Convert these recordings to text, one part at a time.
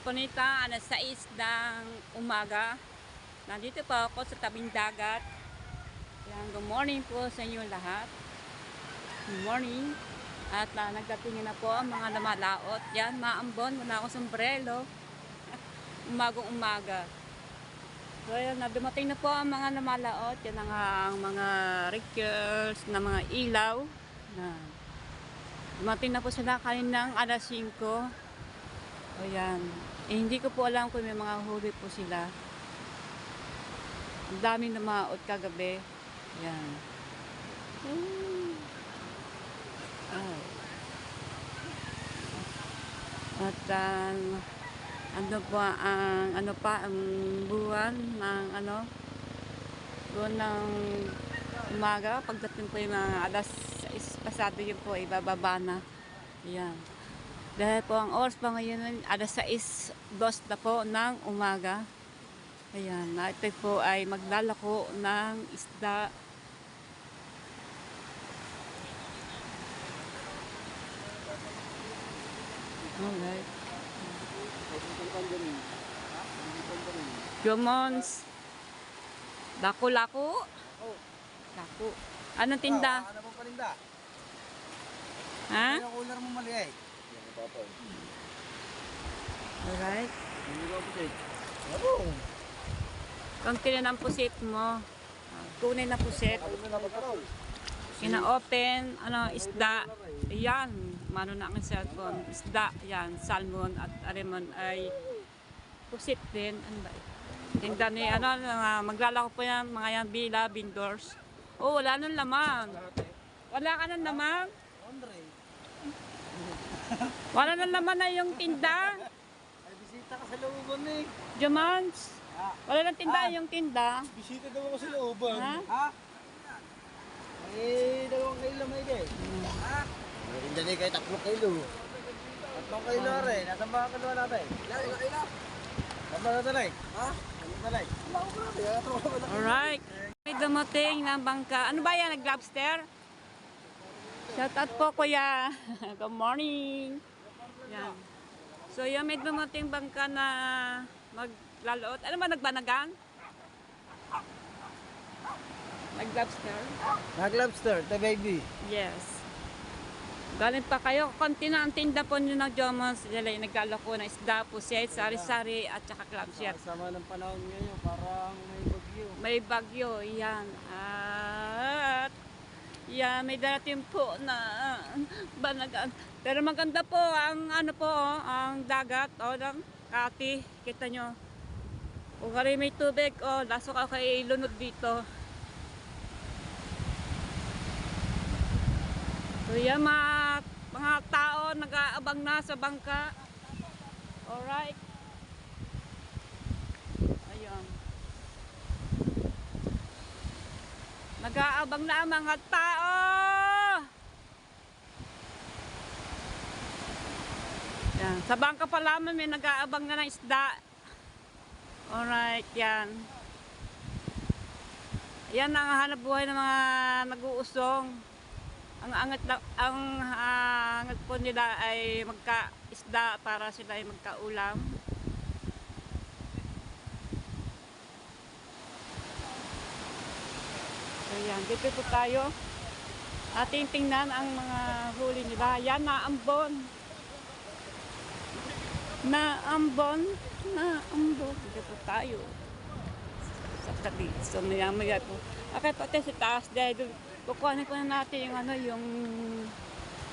kapunita, alas 6 ng umaga. Nandito po ako sa tabing dagat. Yan, good morning po sa inyo lahat. Good morning. At nagdating na po ang mga lumalaot. Yan, maambon, wala akong sombrero. Umagong umaga. So yan, dumating na po ang mga lumalaot. Yan ang mga rickers na mga ilaw. Dumating na po sila kaninang alas 5. O yan. Eh, hindi ko po alam kung may mga huli po sila. Ang daming namaot kagabi. Yan. Oh. At ano pa ang buwan ng buwan ng umaga. Pagdating po yung mga alas 6 pasado yun po, ibababa na. Yan. Dahil po ang oras pa ngayon, alas 6:02 na po ng umaga. Ayan, ito po ay maglalako ng isda. Alright. Jomons. Lako-lako. Lako. Anong tinda? Ano pong paninda? Ha? Ano yung ular mo mali ay? Alright. Hindi ko pusit. Ano? Konti na ng pusit mo. Tunay na pusit. Ano na pagkaraw? Kina-open, isda. Ayan, mano na ang cellphone. Isda, yan, salmon at arimon ay pusit din. Ano ba? Tinda ni, maglalako po yan, mga yan, bila, vendors. Oh, wala nang laman. Wala ka nang laman? Wala nang laman na yung tinda. Ay, bisita ka sa looban eh. Jomans, wala nang tinda yung tinda. Bisita daw ako sa looban. Ha? Ha? Eh, 2 kilo may de. Ha? Hindi na kayo 3 kilo. 3 kilo rin. Nasaan ba ang kalwa natin? Ilan kilo? Saan ba natin ay? Ha? Ano na lang? Alright. May dumating ng bangka. Ano ba yan? Nag-lobster? Shout out po, kuya. Good morning. Yan. So, yan, may dumating bangka na maglalaot. Ano ba, nagbanagan? Nag-lobster? Nag-lobster, the baby. Yes. Galing pa kayo. Konti na ang tinda po nyo ng Jomons. Sila yung naglalako ng isda, puset, sari-sari, at saka clubshot. Sama ng panahon ngayon, parang may bagyo. May bagyo, yan. At yan, may darating po na banagan. Pero maganda po ang ang dagat ng Kati. Kita nyo. Kung kari may tubig, lasok ako kay lunod dito. So yan, mga tao nag-aabang na sa bangka. Alright. Ayan. Nag-aabang na ang mga tao. Yan. Sa bangka pa lamang may nag-aabang na ng isda. Alright, yan. Yan ang hanap buhay ng mga nag-uusong. Ang angat po nila ay magka-isda para sila ay magka-ulam. So yan, dito po tayo. Ating tingnan ang mga huli nila. Yan, naambon. Naambon. Dito po tayo. Sa tabi. So maya po. Akit po tayo sa taas dahil kukuhanin ko na natin yung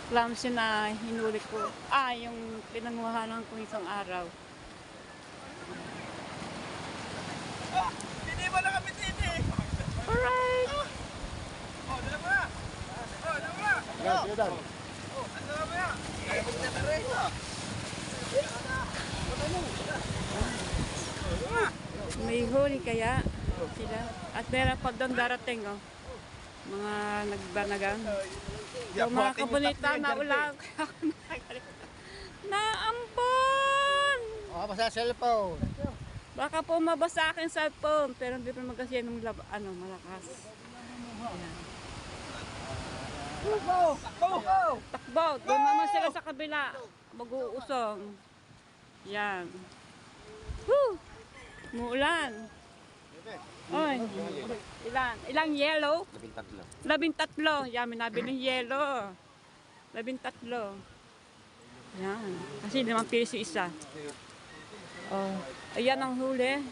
clams na hinuli ko. Yung pinanguhanan ko isang araw. Hindi ba na kami titi? Alright! Dala mo na! Dala mo na! Ano ba yan? Kaya mo na rin! May huli kaya sila. At meron pa doon darating, mga nagbanagan. So, mga kabunita na ulang. Naambon! Basta cellphone. Baka po mabasa aking cellphone, pero hindi pa magkasya ng malakas. Ayan. Takbo! Doon naman sila sa kabila. Mag-uusong. Yan. Woo! Muulan. Oy, ilang yellow? 13. Yan, may nabiling yellow. 13. Yan. Kasi 5 piso isa. Oh, ayan ang huli.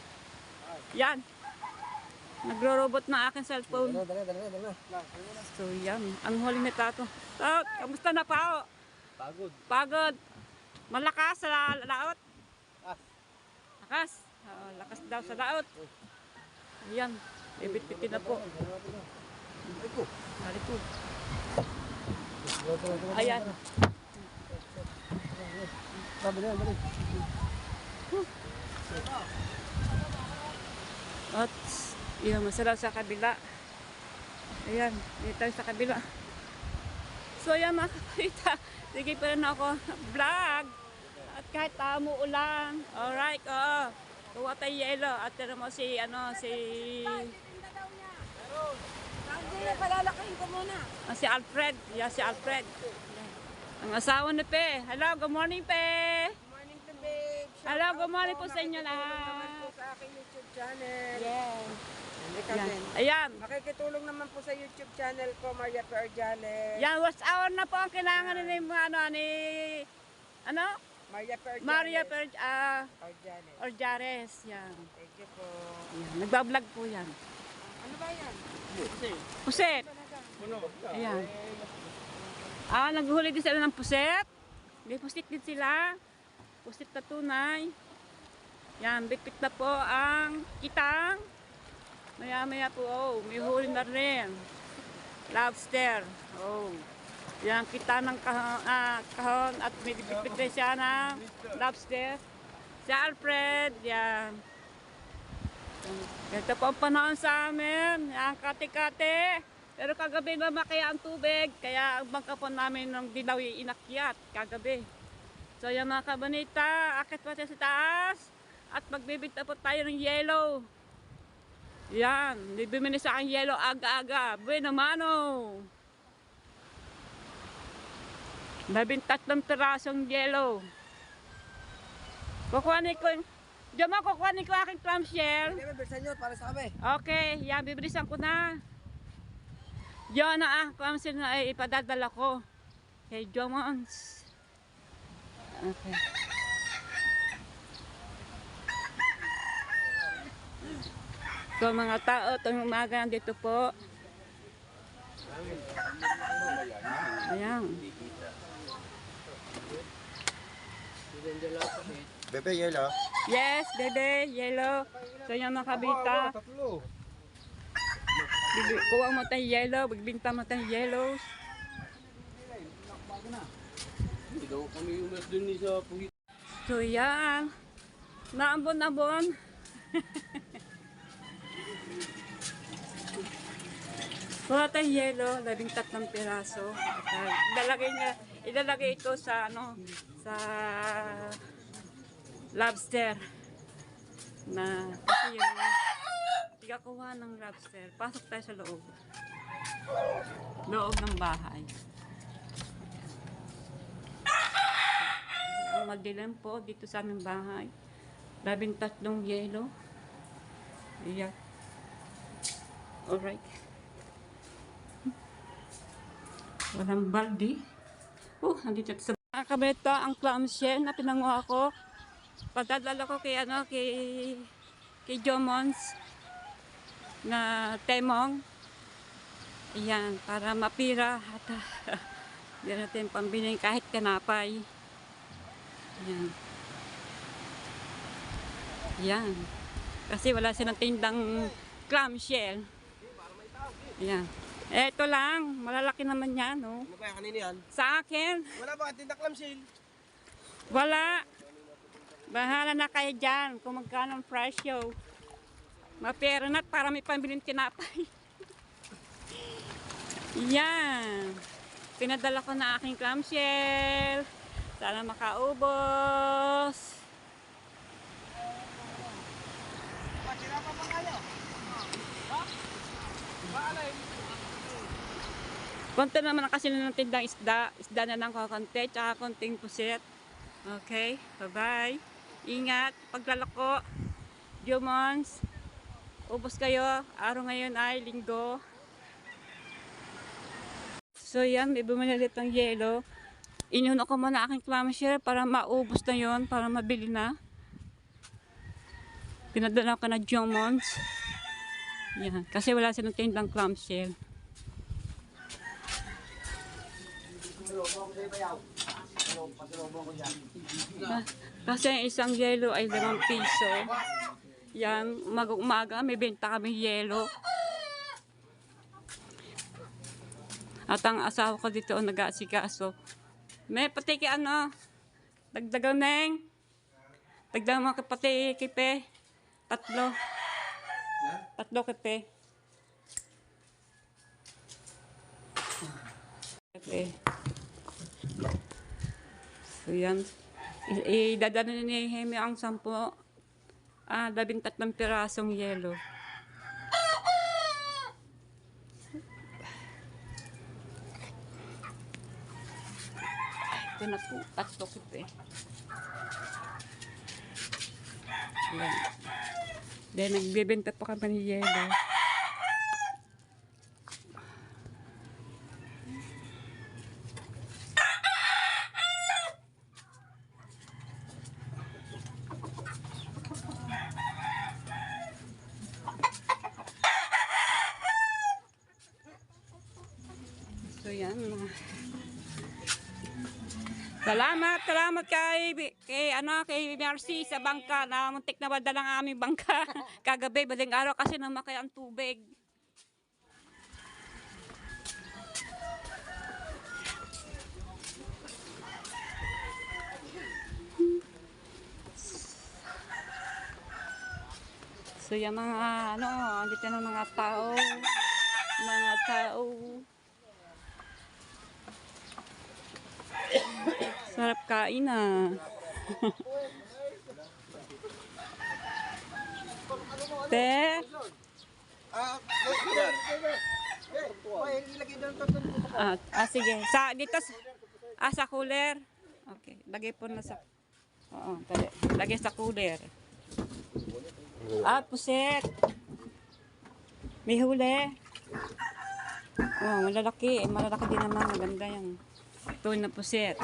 Yan. Nagro-robot na aking cellphone. Dala. So, yan. Ang huli ni Tato. Tato, kamusta na pa? Pagod. Pagod. Malakas sa laot. Ah. Lakas. Lakas daw sa laot. Ayan. Ibit-bitin na po. Hari po. Ayan. Dali. At yun, masarap sa kabila. Ayan, dito tayo sa kabila. So ayan mga kapita, sige pa rin ako vlog. At kahit umuulan, alright, oo. Kuha tayo yelo. At tira mo si, Palalakihin ko muna. si Alfred. Yeah, si Alfred. Ang asawa ni Pe. Hello, good morning Pe. Good morning to babe. Hello, good morning po sa inyo Naman lahat. po sa aking YouTube channel. Yes. Halika Yan. din. Ayan. Makikitulong naman po sa YouTube channel ko, Maria Perjales. Yan, watch hour na po ang kailangan ni Maria Perjales. Maria Perjales. Orjares. Yan. Thank you po. Yan. Nagbablog po yan. Ano ba yan? Puset. Ayan. Naghuli din sila ng puset. May pusit din sila. Pusit na tunay. Yan, bitbit na po ang kitang. Maya po, may huli na rin. Lobster. Oh. Yan, kita ng kahon at may bitbit rin siya ng lobster. Si Alfred, yan. Ito po ang panahon sa amin. Yan, kate-kate. Pero kagabi lumaki ang tubig, kaya ang bangka po namin ng dilaw inakyat kagabi. So yan mga kabanita, akit po tayo sa taas at magbibigta po tayo ng yellow. Yan, bibili sa akin yellow aga-aga. Bueno mano. 13 pirasong yellow. Kukuhanin ko, diyan mo kukuhanin ko aking clamshell. Hindi, bilisan nyo para sa kami. Okay, yan, bibilisan ko na. Diyan na clamshell na ay ipadadala ko. Kay Jomons. Okay. So mga tao, itong umaga dito po. Ayan. Bebe, yelo. Yes, bebe, yellow. So yan mga kabita. Tatlo. Kuha mo tayong yellow, bigbinta mo tayong yellow. Hindi daw kami umas dun sa puwit. So yan. Naambon-ambon. Kuha tayong yellow, 13 piraso. Ilalagay ito sa sa lobster. Na kasi yun, tigakuha ng lobster. Pasok tayo sa loob. Loob ng bahay. Ang madilim po dito sa aming bahay. 13 yellow. Yeah. Alright. Walang baldi. Nandito sa kabeta ang clamshell na pinanguha ko. Pagdadala ko kay kay Jomons na temong. Ayan, para mapira at hindi natin pambili kahit kanapay. Ayan. Ayan. Kasi wala silang tindang clamshell. Ayan. Eto lang, malalaki naman yan, no? Ano ba yan? Kanina yan? Sa akin, Wala ba? Tindak lamsil. wala. Bahala na kayo dyan kung magkano ang presyo. Mapera na para may pambilin tinapay. Yan. Pinadala ko na aking clamshell. Sana makaubos. Sira pa kayo? Ha? Baalay. Konti naman kasi ng tindang isda. Isda na lang ko konti. Tsaka konting pusit. Okay. Bye-bye. Ingat, paglalako. Jomons, ubos kayo. Araw ngayon ay linggo. So yan, may bumili ulit ng yelo. Inuno ko muna aking clamshell para maubos na yon, para mabili na. Pinadala ko na Jomons. Yan, kasi wala silang tindang clamshell. Kasi isang yelo ay 5 piso. Yan, umaga may benta kami yelo. At ang asawa ko dito nag-aasikaso. May pati dagdagan neng. Dagdagan mo pati kipe. 3. 3 kipe. Okay. So yan. Idadala ni Hemi ang 13 pirasong yelo. Ito na po, 3 kipe. Yan. Then nagbebenta pa kami ng yelo. So yan. Salamat kay Mercy sa bangka na muntik na badala ng aming bangka. Kagabi, bading araw kasi namakay ang tubig. So yung mga andito na mga tao. Sarap kain Te. Sige. Sa cooler. Okay, lagay po na sa lagay sa cooler. Puset. May huli. Malalaki din naman, maganda yan. Ito na puset.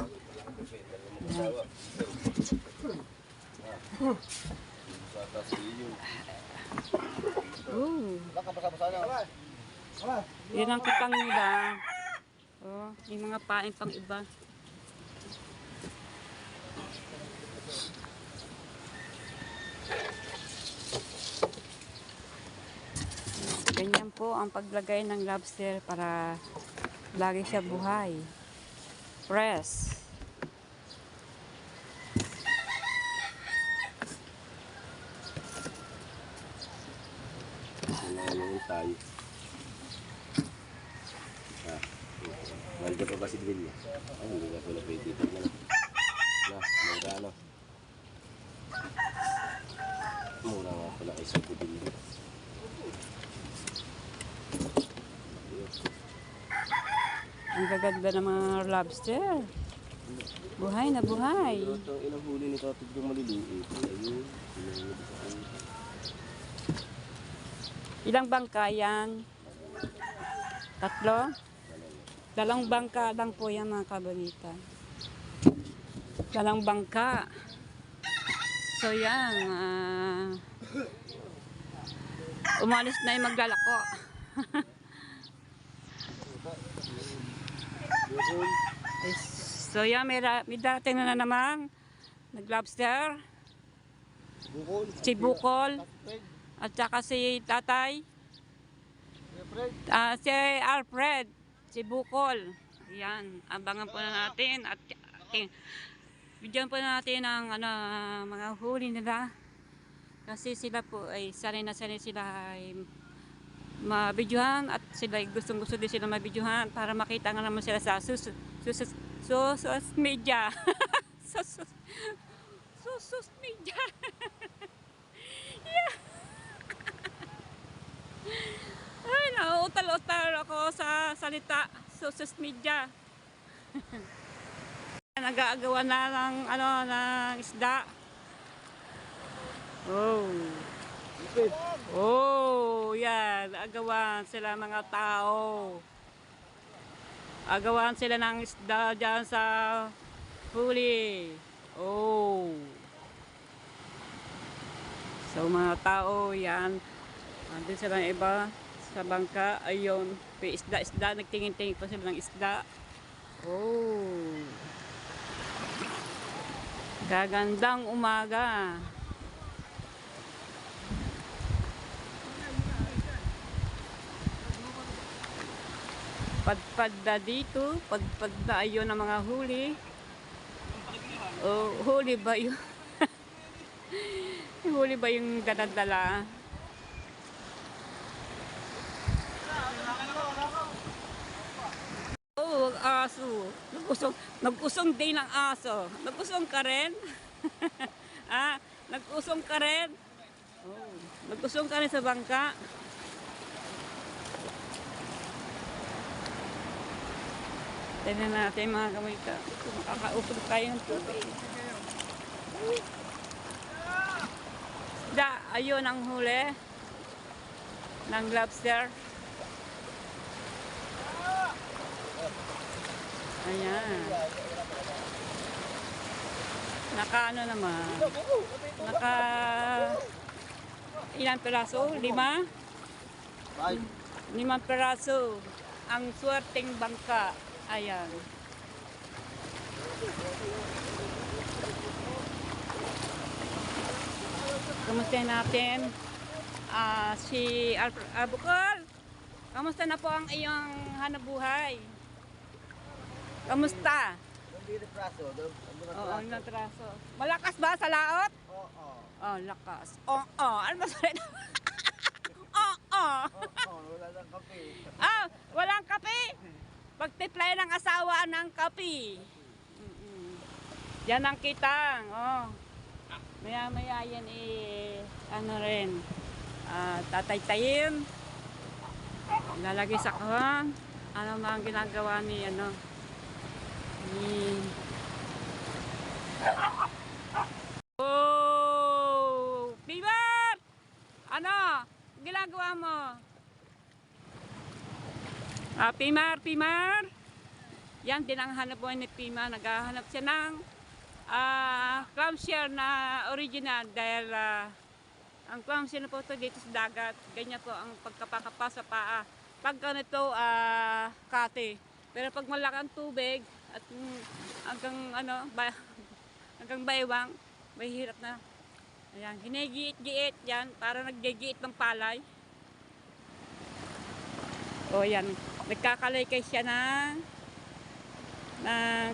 Yan ang kitang nila. Yung mga pain pang iba. Ganyan po ang paglagay ng lobster para lagi siya buhay. Press. Tayo. Malda pa ba si drill niya? Ay, hindi nga pala pwede ito na. Magkano? Mura nga pala kay sa drill niya. Ang gaganda ng mga lobster. Buhay na buhay. Ito, ilang huli nito at yung maliliit. Ayun. Ilang bangka yan? 3? 2 bangka lang po yan mga kabanita. 2 bangka. So yan. Umalis na yung maglalako. So yan, may dating na naman. Nag-lobster. Si Bukol. At saka si Tatay. Si Alfred. Si Bukol. Yan. Abangan po na natin. At bigyan po natin ng mga huli nila. Kasi sila po ay sanay na sanay sila ay mabidyohan. At sila ay gustong-gusto din sila mabidyohan para makita nga naman sila sa social media. Social media. Yeah. Ay, nauutal-utal ako sa salita. Social media. Nag-aagawa na ng isda. Oh. Oh, yan. Agawan sila mga tao. Agawan sila ng isda dyan sa huli. Oh. So mga tao, yan. Andun sila ng iba sa bangka. Ayun. May isda-isda. Nagtingin-tingin pa sila ng isda. Oh. Gagandang umaga. Padpad na dito. Padpad na ayun ang mga huli. Oh, huli ba yun? Huli ba yung dadadala? Oh, aso. Nag-usong din ang aso. Nag-usong ka rin? Ah, nag-usong ka rin? Oh, nag-usong ka rin sa bangka? Tignan natin mga kamika. Makakausog tayo ng tubig. Ayun ang huli ng lobster. Ayan. Naka ano naman. Naka ilang peraso? 5? 5 peraso. Ang swerteng bangka. Ayan. Kamusta natin si Albukol? Kamusta na po ang iyong hanabuhay? Kamusta? Hindi na praso. Oo, ang traso. Malakas ba sa laot? Oo. Oh, lakas. Oo, ano ba sa Oo. Wala nang kape. Ah, walang kape? Pagtiplay ng asawa ng kape. Yan ang kitang. Oh. Maya-maya yan ano rin. Tatay-tayin. Lalagay sa kawan. Ano mga ginagawa ni ano? Oh! Pibar! Ano? Ginagawa mo? Pimar. Yan din ang hanap buhay ni Pima. Naghahanap siya ng clamshell na original dahil ang clamshell na po ito dito sa dagat. Ganyan po ang pagkapakapa sa paa. Pag ganito, kate. Pero pag malaki ang tubig at hanggang baywang, may hirap na. Ayan, ginigiit-giit yan para naggigiit ng palay. O yan, nagkakalaykay siya ng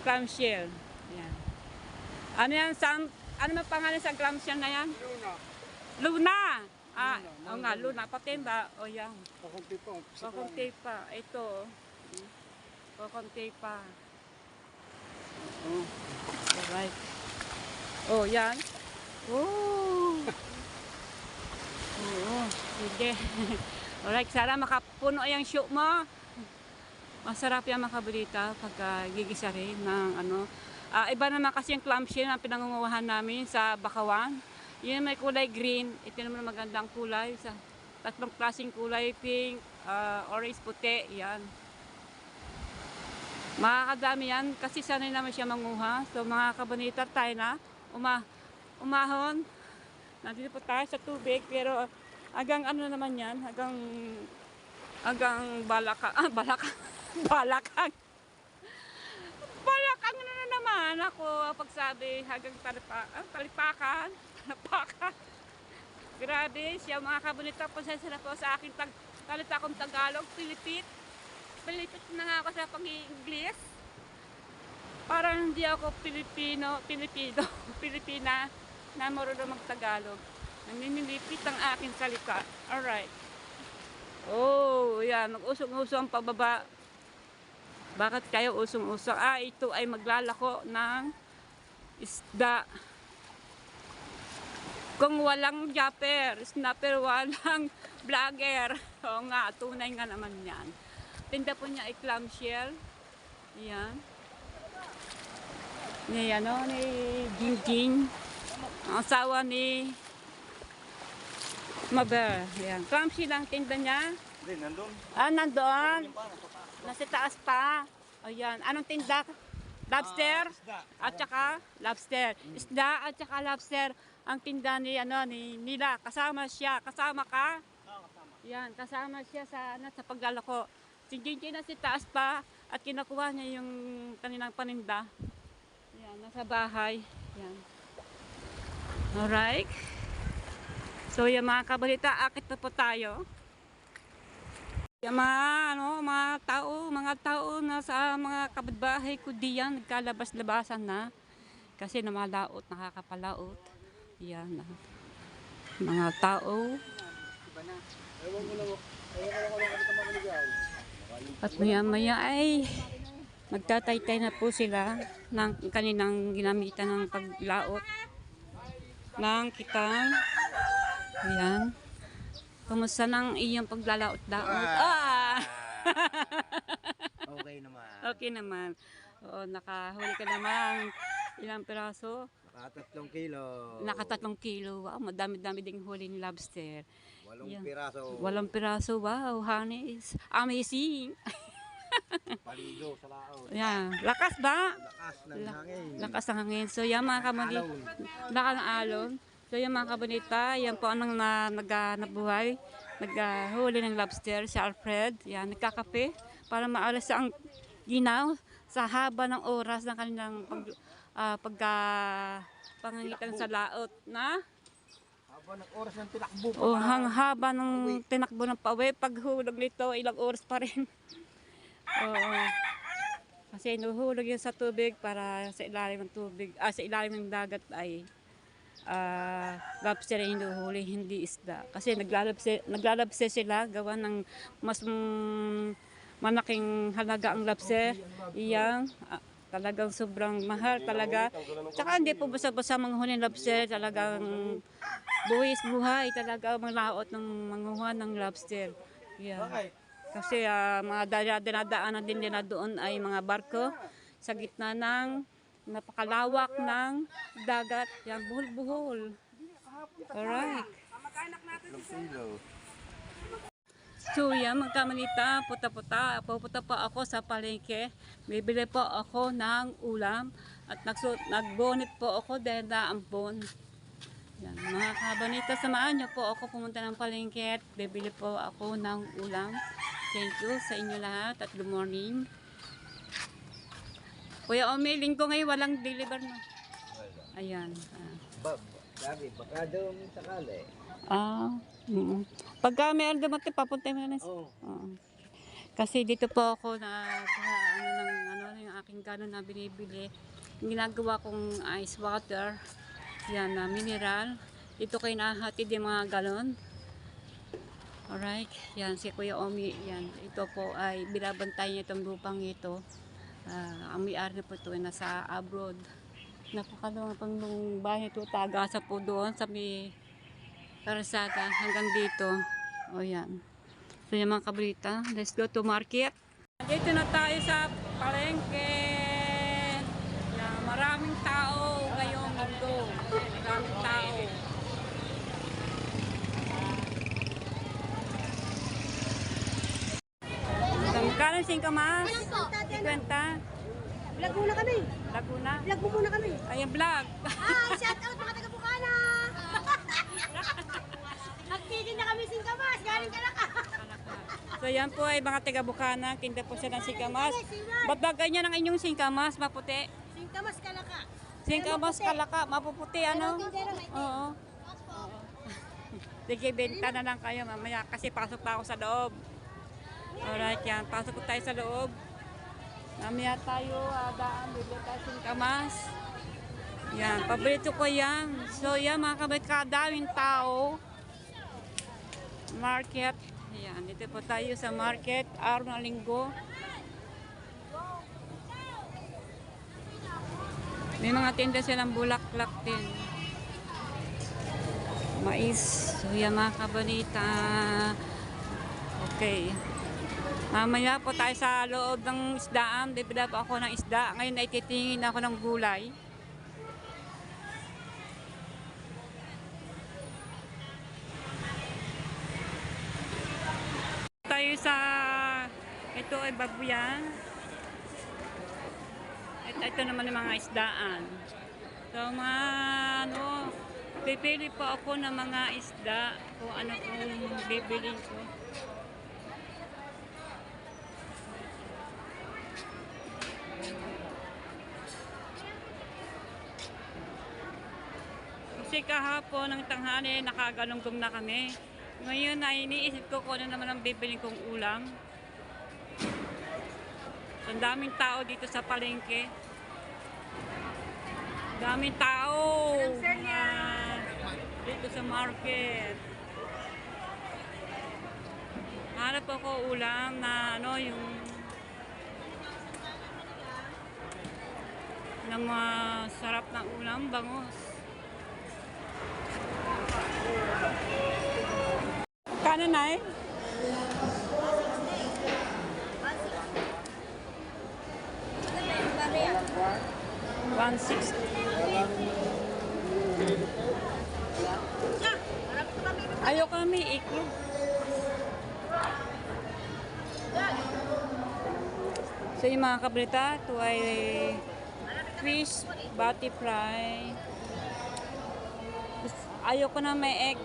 clamshell. Yan. Ano yan? Ano ang pangalan sa clamshell na yan? Luna. Oo nga, Luna. Patimba. O yan. Pakunti pa. Ito. Pakunti pa. Alright. Oh, yan. Oh. Oo. Sige. Alright, sana makapuno yung show mo. Masarap yan makabalita pag gigisa rin ng ano. Iba naman kasi yung clamshell na pinangunguhan namin sa Bakawan. Yun may kulay green. Ito naman magandang kulay. Sa tatlong klaseng kulay. Pink, orange, puti. Yan. Makakadami yan kasi sanay naman siya manguha. So mga kabanitar tayo na. Umahon. Nandito po tayo sa tubig. Pero hanggang ano naman yan. Hanggang balakang. Balakang na naman ako pagsabi hanggang talipakan. Grabe siya mga kabunita. Pasensya na po sa aking talita akong Tagalog, Pilipit na nga ako sa pag-i-English. Parang hindi ako Pilipina na marunong mag-Tagalog. Naninilipit ang aking salita. Alright. Oh, yan. Nag-usong-usong pababa. Bakit kayo usong-usong? Ito ay maglalako ng isda. Kung walang snapper, walang vlogger. Oo nga, tunay nga naman yan. Tinda po niya ay clamshell. Yan. Ni Jingjing. Ang asawa ni Maber. Yan. Crunchy lang tinda niya. Hindi, nandun. Nandoon. Nasa taas pa. Ayan. Anong tinda? Lobster? Isda. At saka lobster. Isda at saka lobster. Ang tinda ni nila. Kasama siya. Kasama ka? Yan. Kasama siya sa paglalako. Si Jinjin na si taas pa. At kinukuha niya yung kanilang paninda. Yan. Nasa bahay. Yan. Alright. So yung mga kabalita, akit na po tayo. Yung mga tao na sa mga kapitbahay ko diyan, nagkalabas-labasan na. Kasi namalaot, nakakapalaot. Yan. Mga tao. At maya-maya ay magtataytay na po sila ng kaninang ginamitan ng paglaot ng kitang. Ayan. Kumusta ng iyong paglalaot-laot? Okay naman. Okay naman. Oo, nakahuli ka naman. Ilang piraso? Naka 3 kilo. Naka 3 kilo. Wow, madami-dami ding huli ni lobster. 8 Yan. piraso. 8 piraso. Wow, honey is amazing. Paligo sa laot. Yan. Lakas ba? Lakas ng hangin. Lakas ng hangin. So, yan mga kabanita. Lakas ng alon. So, yan mga kabanita. Yan po ang nabuhay. Naghuli ng lobster. Si Alfred. Yan. Nagkakape. Para maalas ang ginaw sa haba ng oras ng kanilang pangangitan sa laot na Haba ng oras ng tinakbo. hang haba ng tinakbo ng pawe. Paghulog nito, ilang oras pa rin. Oo. Kasi nuhulog yun sa tubig para sa ilalim ng tubig, sa ilalim ng dagat ay lobster ay hinuhuli, hindi isda. Kasi naglalabse sila, gawa ng mas malaking halaga ang lobster. Iyang talagang sobrang mahal talaga. Tsaka hindi po basta-basta manghuli ng lobster, talagang buhay talaga ang laot ng manghuha ng lobster. Yeah. Kasi mga dinadaanan din nila doon ay mga barko sa gitna ng napakalawak ng dagat. Yan, buhol-buhol. Alright. So yan, magkamanita, puta-puta. Pupunta pa ako sa palengke. Bibili po ako ng ulam. At nagbonit po ako dahil naampon. Yan, mga kabanita, samahan niyo po ako pumunta ng palengke at bibili po ako ng ulam. Thank you sa inyo lahat at good morning. Kuya Omi, linggo ngayon walang deliver na. Ayan. Sabi, baka doon sakali. Pagka may algamati, papunta mo na. Oo. Kasi dito po ako yung aking ganon na binibili. Ginagawa kong ice water. Yan na mineral. Ito kayo nahatid yung mga galon. Alright, yan si Kuya Omi, yan. Ito po ay binabantay niya itong lupang ito. Ang may-ari na po ito ay nasa abroad. Napakalawang pang bahay ito, tagasa po doon sa may Karasada hanggang dito. O yan. So yan mga kabalita, let's go to market. Dito na tayo sa palengke. Yan, maraming tao ngayong mundo. Maraming tao. Magkano singkamas? 50. Vlog muna kami. Laguna. Vlog mo muna kami. Ayan, vlog. Shout out mga taga-Bukana. Nagpili na kami singkamas. Galing ka na ka. So yan po ay mga taga-Bukana. Tinda po siya ng singkamas. Ba't ba ganyan ang inyong singkamas? Maputi? Singkamas kalaka. Singkamas kalaka. Mapuputi ano? Oo. Sige, benta na lang kayo mamaya kasi pasok pa ako sa loob. Alright yan. Pasok po tayo sa loob. Mamaya tayo daan. Bibili tayo singkamas. Yan. Paborito ko yan. So yan mga kabait, kadaming tao. Market. Ayan, dito po tayo sa market, araw na linggo. May mga tinda silang bulaklak din. Mais. So yan mga kabanita. Okay. Mamaya po tayo sa loob ng isdaan. Bibili po ako ng isda. Ngayon ay titingin ako ng gulay. tayo sa, ito ay babuyan. Ito naman yung mga isdaan. So mga ano, pipili po ako ng mga isda kung ano kung bibilin ko. Kasi kahapon ng tanghali nakagalunggong na kami. Ngayon ay iniisip ko kung ano naman ang bibilin kong ulam. So, ang daming tao dito sa palengke. Daming tao dito sa market. Hanap ako ulam na ano yung na masarap na ulam, bangus. Kano na eh? 160. Ayoko na may iklog. So yung mga kabrita, ito ay fish, butterfly. Ayoko na may egg.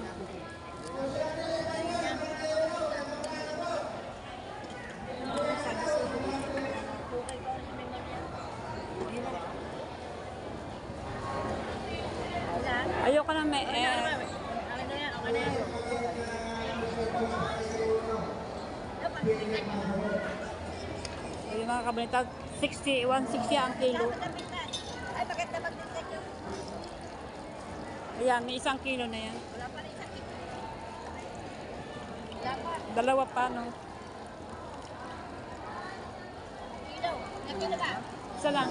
Ayoko na may egg. Yung mga kabrita, 160 ang kilo. Ay, bakit na mag-detect yun? Ayan, may 1 kilo na yan. Wala pa rin isang kilo. Wala pa. Dalawa pa, no? Kilo. Ilang kilo ba? Isa lang.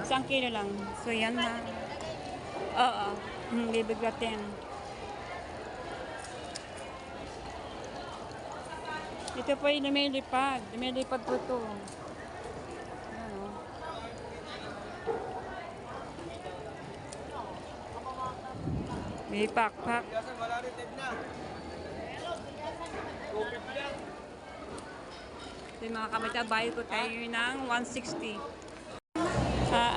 1 kilo lang. So, yan na. Oo. Bibiglatin. Ito po yung lumilipad. Lumilipad po ito. Ayan, o. May pakpak. Ito yung mga kamita. Bayad ko tayo ng 160.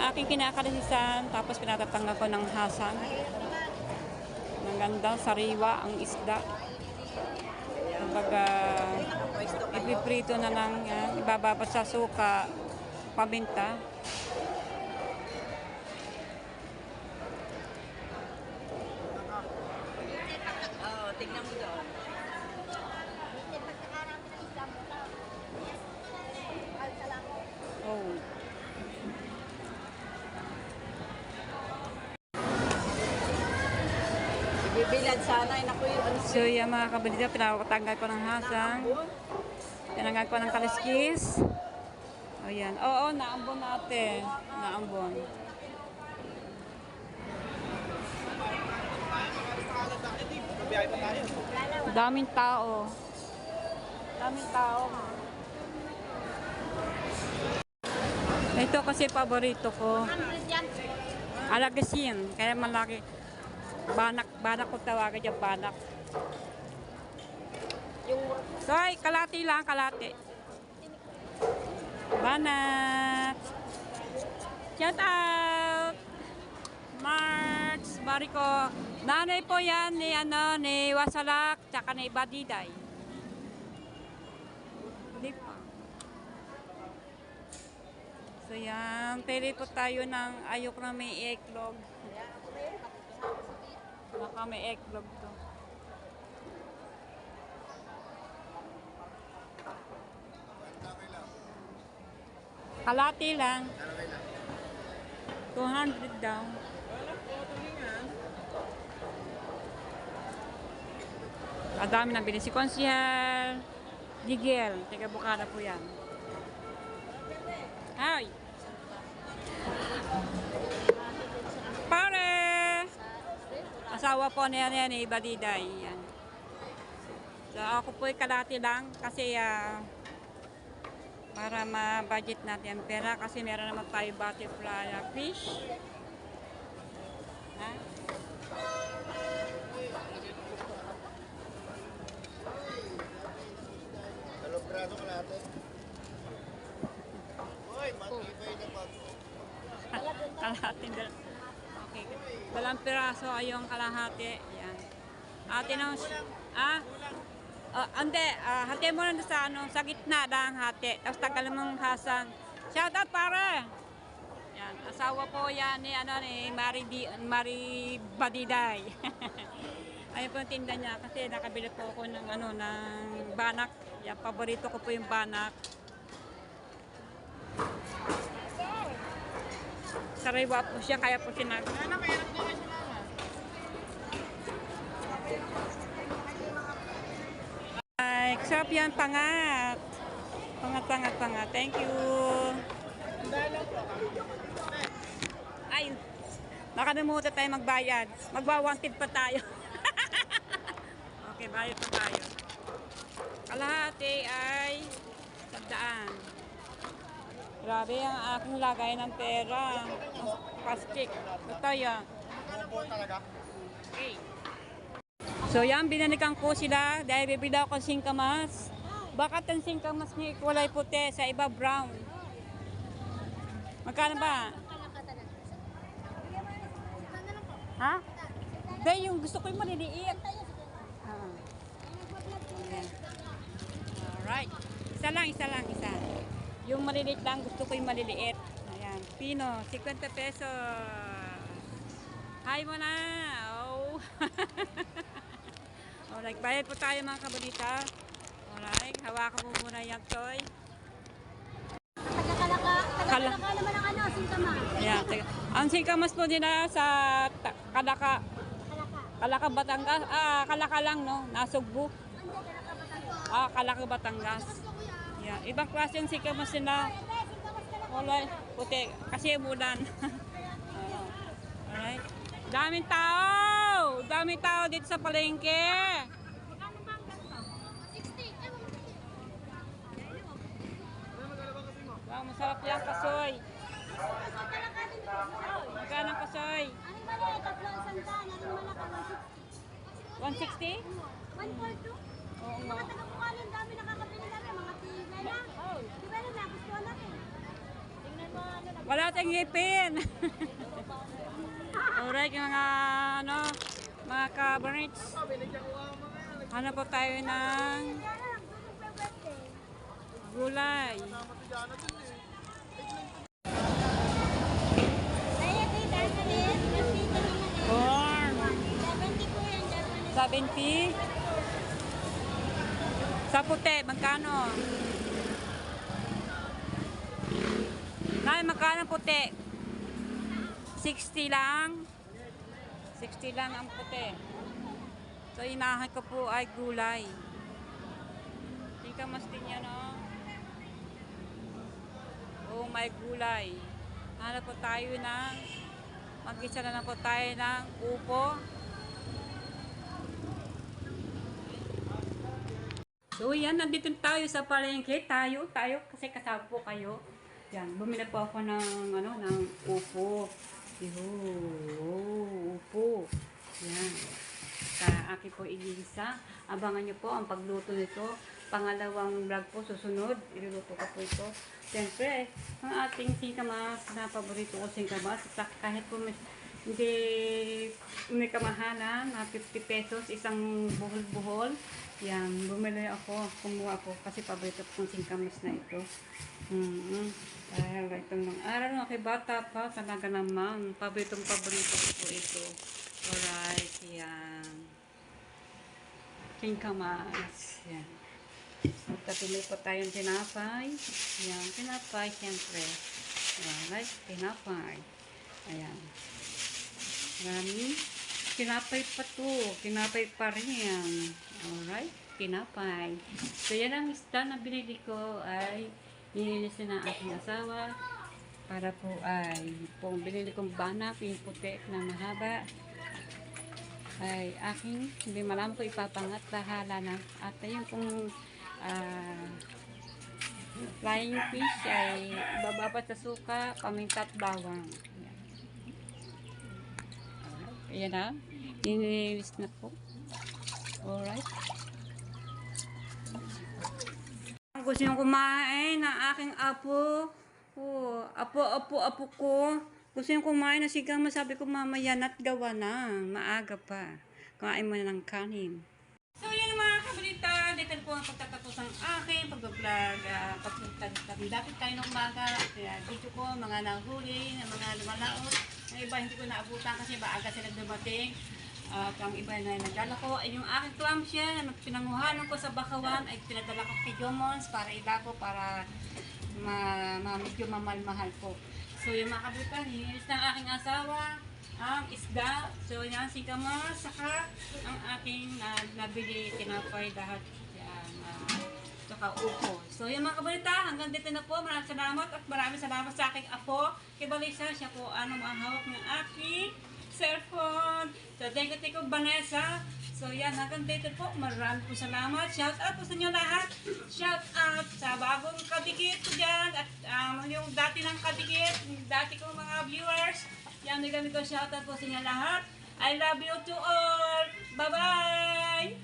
Aking kinakalasisan. Tapos pinatatanggal ko ng hasang. Ang ganda. Sariwa ang isda. Kumbaga, ipiprito na lang yan. Ibababad sa suka. Pabinta. Oo, tignan mo doon. Oh. Bibilad sana. Naku yung ano. So yung mga kabalita, pinakatanggal ko ng hasang. Tinanggal ko ng kaliskis. O yan. Oo, naambon natin. Naambon. Daming tao. Daming tao. Ito kasi paborito ko. Alagasin. Kaya malaki. Banak ko tawagan dyan, banak. So, ay, kalati lang, kalati. Banak. Shout out! Marks, Bariko. Nanay po yan ni Wasalak, tsaka ni Badiday. Hindi pa. So yan, pili po tayo ng ayok na may eggnog. Baka may eggnog to. Kalati lang. 200 daw. Kadami na bilhin. Si Konsihal Digel. Taga Bukana po yan. Hi! Pare! Asawa po niya ni Badiday. Yan. So ako po kalati lang kasi para ma-budget natin ang pera kasi meron naman tayo butterfly fish. Ha? piraso ka natin. Uy, matibay na pag. Kalahati dal. Okay. Dalang piraso ay yung kalahati. Yan. Ate na, ande, hati mo lang sa ano, sa gitna lang hati. Tapos tagal mong hasan. Shout out pare. Yan, asawa po yan ni ano ni Mari Badiday. Ayun po yung tinda niya kasi nakabili po ako ng ano ng banak. Yan, paborito ko po yung banak. Sariwa po siya kaya po sinag. Ay, sarap yan, pangat. Pangat. Thank you. Ay, nakalimutan tayo magbayad. Magwa-wanted pa tayo. Okay, bayad pa tayo. Kalahati ay 100. Grabe ang aking lagay ng pera. Plastic. Ito yan. Okay. So yan, binanikan ko sila dahil bibili ako ng singkamas. Bakit ang singkamas niya kulay puti, sa iba brown? Magkano ba? Ha? Dahil yung gusto ko yung maliliit. Okay. Alright. Isa lang. Yung maliliit lang, gusto ko yung maliliit. Ayan. Pino, 50 pesos. Hi mo na. Oh. Alright, bayad po tayo mga kabalita. Alright, hawakan mo muna yung toy. Kalaka naman ang ano, singkamas. Ayan, ang singkamas po nila sa Kalaka. Kalaka Batangas. Kalaka lang, no? Nasugbu. Kalaka Batangas. Ayan, ibang klase yung singkamas nila. Alright, puti. Kasi umulan. Alright. Daming tao dito sa palengke. Wow, masarap yan, kasoy. Magkano ang kasoy? 160? 142? Oo nga. Mga taga-Bukalo, ang dami nakakabili na rin. Mga tigay na. Tigay na, nagustuhan natin. Tingnan mo, ano, Wala tayong ngipin. Alright, yung mga kabarits. Hanap po tayo ng gulay. Kaya kayo dahil na rin. Nandito naman eh. Corn. 70 po yan, Japanese. 70. Sa puti, magkano? Nay, magkano puti? 60 lang. 60 lang ang puti. So, inahan ko po ay gulay. Tingkamas din yan, oh. Oh, may gulay. Hanap po tayo ng mag-isa na lang po tayo ng upo. So, yan. Nandito tayo sa palengke. Tayo. Kasi kasama po kayo. Yan. Bumili po ako ng, ng upo. Upo. Yan. Sa akin po igisa. Abangan nyo po ang pagluto nito. Pangalawang vlog po susunod. Iluluto ko po ito. Siyempre, ang ating singkamas na paborito ko singkamas. Kahit po hindi may kamahalan na 50 pesos isang buhol-buhol. Yan, bumili ako, kumuha ako kasi paborito ko ng singkamas na ito. Dahil itong mga araw na kay bata pa, talaga naman, paborito ko po ito. Alright, yan. Singkamas. Yan. Tapos po tayong tinapay. Yan, tinapay, siyempre. Alright, tinapay. Ayan. Marami. Tinapay pa to. Tinapay pa rin yan. Alright, tinapay. So, yan ang isda na binili ko ay nilinis na ng aking asawa para po ay kung binili kong banak, yung puti na mahaba ay aking hindi malam po ipapangat bahala na. At yung kung flying fish ay bababa sa suka, paminta at bawang. Ayan na. Nilinis na po. Alright. gusto niyong kumain ng aking apo. Oh, apo ko. Gusto niyong kumain na sigang masabi ko mamaya na't gawa na. Maaga pa. Kumain mo na ng kanin. So yan mga kabalita, dito po ang pagtatapos ng aking pag-vlog. Dapit tayo ng umaga. Kaya dito ko mga nahuli, mga lumalaot. Ang iba hindi ko naabutan kasi maaga sila dumating. At ang iba na naglalako ay yung aking clamshell na pinanguhanan ko sa Bakawan ay pinadala ko kay Jomons para ilako para medyo mamahal po. So yung mga kabalita, hinis ng aking asawa ang isda. So yan si Kama, saka ang aking nabili tinapay lahat yan, saka upo. So yung mga kabalita, hanggang dito na po. Maraming salamat at maraming salamat sa aking apo. Kay Balisa, siya po ang hawak ng aking cellphone. So thank you Vanessa. So yan, hanggang dito po. Maraming po salamat. Shout out po sa inyo lahat. Shout out sa bagong kadikit ko dyan. At yung dati ng kadikit, dati kong mga viewers. Yan, may gamit ko shout out po sa inyo lahat. I love you to all. Bye-bye!